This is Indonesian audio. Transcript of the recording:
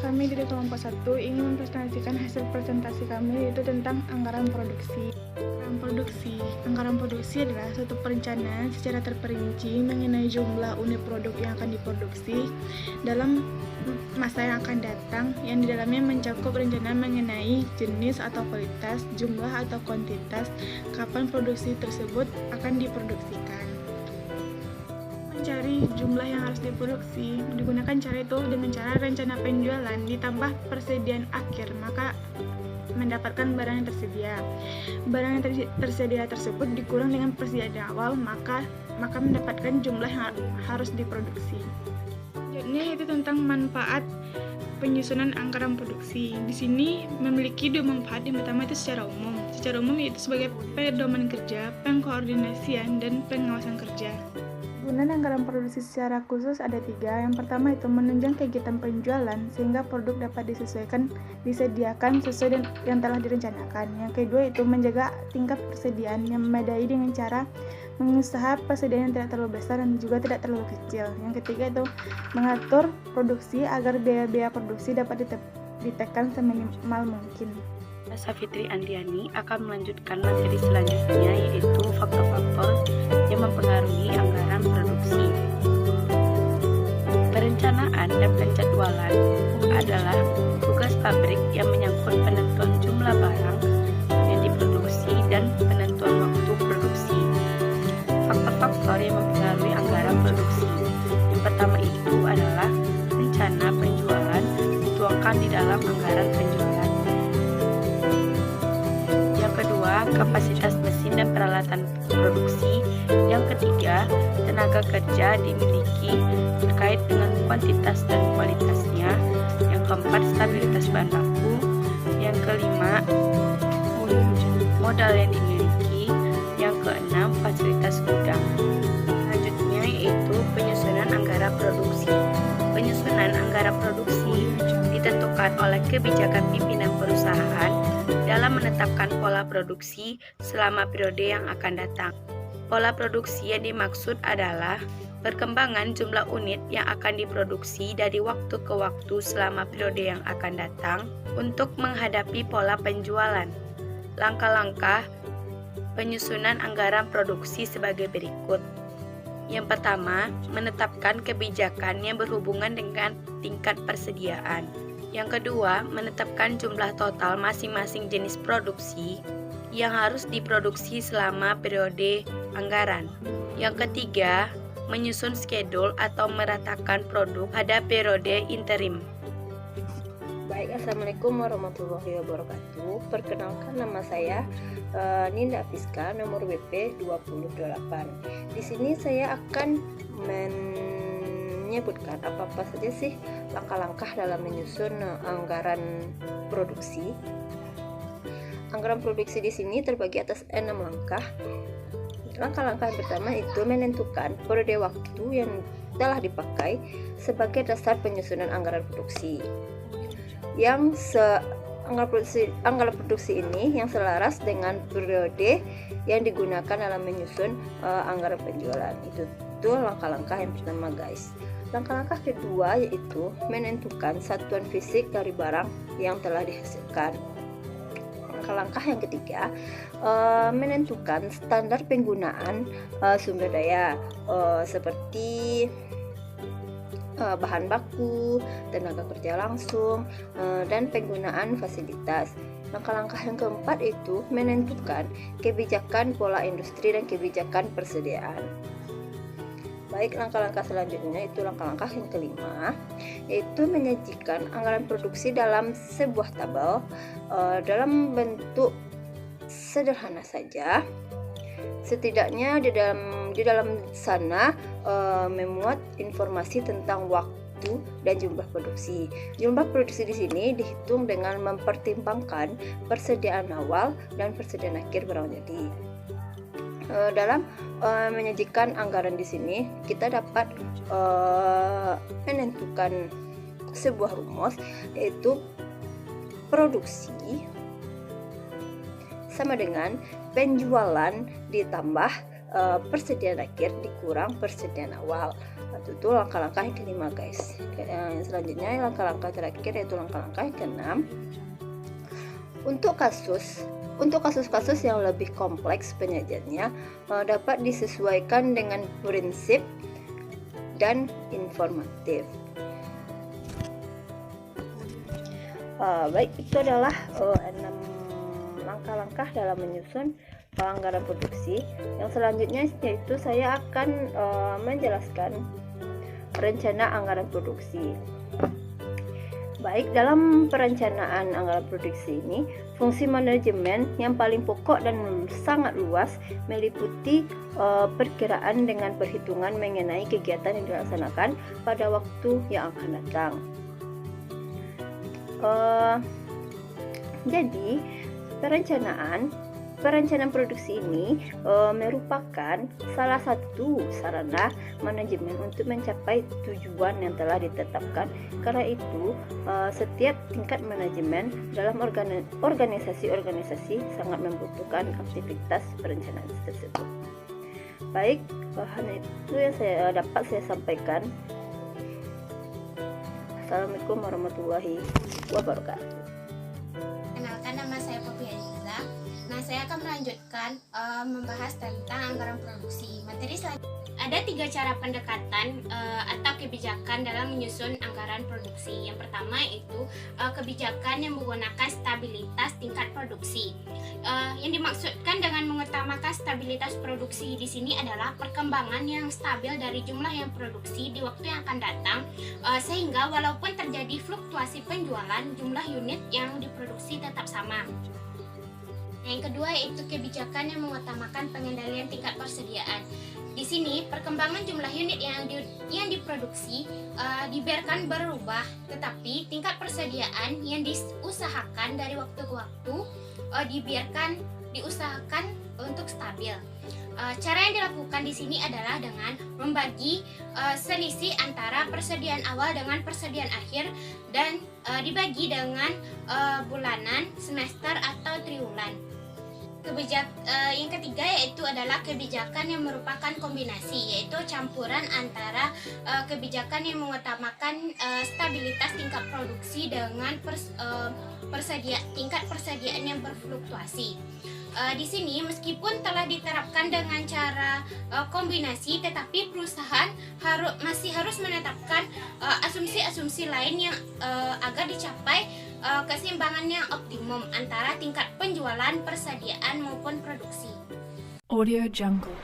kami dari kelompok 1 ingin mempresentasikan hasil presentasi kami, yaitu tentang anggaran produksi. Anggaran produksi adalah suatu perencanaan secara terperinci mengenai jumlah unit produk yang akan diproduksi dalam masa yang akan datang, yang di dalamnya mencakup rencana mengenai jenis atau kualitas, jumlah atau kuantitas, kapan produksi tersebut akan diproduksikan. Mencari jumlah yang harus diproduksi digunakan cara itu dengan cara rencana penjualan ditambah persediaan akhir, maka mendapatkan barang yang tersedia. Barang yang tersedia tersebut dikurang dengan persediaan awal, maka mendapatkan jumlah yang harus diproduksi. Selanjutnya itu tentang manfaat penyusunan anggaran produksi. Di sini memiliki dua manfaat. Yang pertama itu secara umum. Secara umum yaitu sebagai pedoman kerja, pengkoordinasian, dan pengawasan kerja. Penggunaan anggaran produksi secara khusus ada 3. Yang pertama itu menunjang kegiatan penjualan sehingga produk dapat disediakan sesuai yang telah direncanakan. Yang kedua itu menjaga tingkat persediaan yang memadai dengan cara mengusaha persediaan yang tidak terlalu besar dan juga tidak terlalu kecil. Yang ketiga itu mengatur produksi agar biaya-biaya produksi dapat ditekan seminimal mungkin. Safitri Andiani akan melanjutkan materi selanjutnya, yaitu faktor-faktor yang mempengaruhi anggaran produksi. Perencanaan dan penjadwalan adalah tugas pabrik yang menyangkut penentuan jumlah barang yang diproduksi dan penentuan waktu produksi. Faktor-faktor yang mempengaruhi anggaran produksi. Yang pertama itu adalah rencana penjualan dituangkan di dalam anggaran penjualan. Kedua, kapasitas mesin dan peralatan produksi. Yang ketiga, tenaga kerja dimiliki terkait dengan kuantitas dan kualitasnya. Yang keempat, stabilitas bahan baku. Yang kelima, modal yang dimiliki. Yang keenam, fasilitas gudang. Selanjutnya yaitu penyusunan anggaran produksi. Penyusunan anggaran produksi ditentukan oleh kebijakan pimpinan perusahaan dalam menetapkan pola produksi selama periode yang akan datang. Pola produksi yang dimaksud adalah perkembangan jumlah unit yang akan diproduksi dari waktu ke waktu selama periode yang akan datang untuk menghadapi pola penjualan. Langkah-langkah penyusunan anggaran produksi sebagai berikut. Yang pertama, menetapkan kebijakan yang berhubungan dengan tingkat persediaan. Yang kedua, menetapkan jumlah total masing-masing jenis produksi yang harus diproduksi selama periode anggaran. Yang ketiga, menyusun schedule atau meratakan produk pada periode interim. Baik, Assalamualaikum warahmatullahi wabarakatuh. Perkenalkan, nama saya Ninda Fiska, nomor WP 28. Di sini saya akan menyebutkan apa-apa saja sih langkah-langkah dalam menyusun anggaran produksi. Anggaran produksi di sini terbagi atas 6 langkah. Langkah-langkah yang pertama itu menentukan periode waktu yang telah dipakai sebagai dasar penyusunan anggaran produksi. Anggaran produksi ini yang selaras dengan periode yang digunakan dalam menyusun anggaran penjualan. Itu langkah-langkah yang pertama, guys. Langkah-langkah kedua yaitu menentukan satuan fisik dari barang yang telah dihasilkan. Langkah-langkah yang ketiga, menentukan standar penggunaan sumber daya seperti bahan baku, tenaga kerja langsung, dan penggunaan fasilitas. Langkah-langkah yang keempat itu menentukan kebijakan pola industri dan kebijakan persediaan. Baik, langkah-langkah selanjutnya itu langkah-langkah yang kelima, yaitu menyajikan anggaran produksi dalam sebuah tabel dalam bentuk sederhana saja. Setidaknya di dalam sana memuat informasi tentang waktu dan jumlah produksi. Jumlah produksi di sini dihitung dengan mempertimbangkan persediaan awal dan persediaan akhir barang jadi. Dalam menyajikan anggaran di sini kita dapat menentukan sebuah rumus, yaitu produksi sama dengan penjualan ditambah persediaan akhir dikurang persediaan awal. Itu langkah-langkah yang kelima guys. Yang selanjutnya langkah-langkah terakhir yaitu langkah-langkah yang keenam. Untuk kasus-kasus yang lebih kompleks penyajiannya dapat disesuaikan dengan prinsip dan informatif. Baik, itu adalah 6 langkah-langkah dalam menyusun anggaran produksi. Yang selanjutnya yaitu saya akan menjelaskan rencana anggaran produksi. Baik, dalam perencanaan anggaran produksi ini, fungsi manajemen yang paling pokok dan sangat luas meliputi perkiraan dengan perhitungan mengenai kegiatan yang dilaksanakan pada waktu yang akan datang. Jadi, perencanaan produksi ini merupakan salah satu sarana manajemen untuk mencapai tujuan yang telah ditetapkan. Karena itu, setiap tingkat manajemen dalam organisasi sangat membutuhkan aktivitas perencanaan tersebut. Baik, hanya itu yang dapat saya sampaikan. Assalamualaikum warahmatullahi wabarakatuh. Kenalkan, nama saya Poppy Aziza. Nah, saya akan melanjutkan membahas tentang anggaran produksi. Materi selanjutnya ada 3 cara pendekatan atau kebijakan dalam menyusun anggaran produksi. Yang pertama itu kebijakan yang menggunakan stabilitas tingkat produksi. Yang dimaksudkan dengan mengutamakan stabilitas produksi di sini adalah perkembangan yang stabil dari jumlah yang produksi di waktu yang akan datang, sehingga walaupun terjadi fluktuasi penjualan, jumlah unit yang diproduksi tetap sama. Yang kedua yaitu kebijakan yang mengutamakan pengendalian tingkat persediaan. Di sini perkembangan jumlah unit yang diproduksi dibiarkan berubah, tetapi tingkat persediaan yang diusahakan dari waktu ke waktu diusahakan untuk stabil. Cara yang dilakukan di sini adalah dengan membagi selisih antara persediaan awal dengan persediaan akhir dan dibagi dengan bulanan, semester atau triwulan. Yang ketiga yaitu adalah kebijakan yang merupakan kombinasi, yaitu campuran antara kebijakan yang mengutamakan stabilitas tingkat produksi dengan tingkat persediaan yang berfluktuasi. Di sini meskipun telah diterapkan dengan cara kombinasi, tetapi perusahaan masih harus menetapkan asumsi-asumsi lain yang agar dicapai keseimbangan yang optimum antara tingkat penjualan, persediaan maupun produksi. Audio Jungle.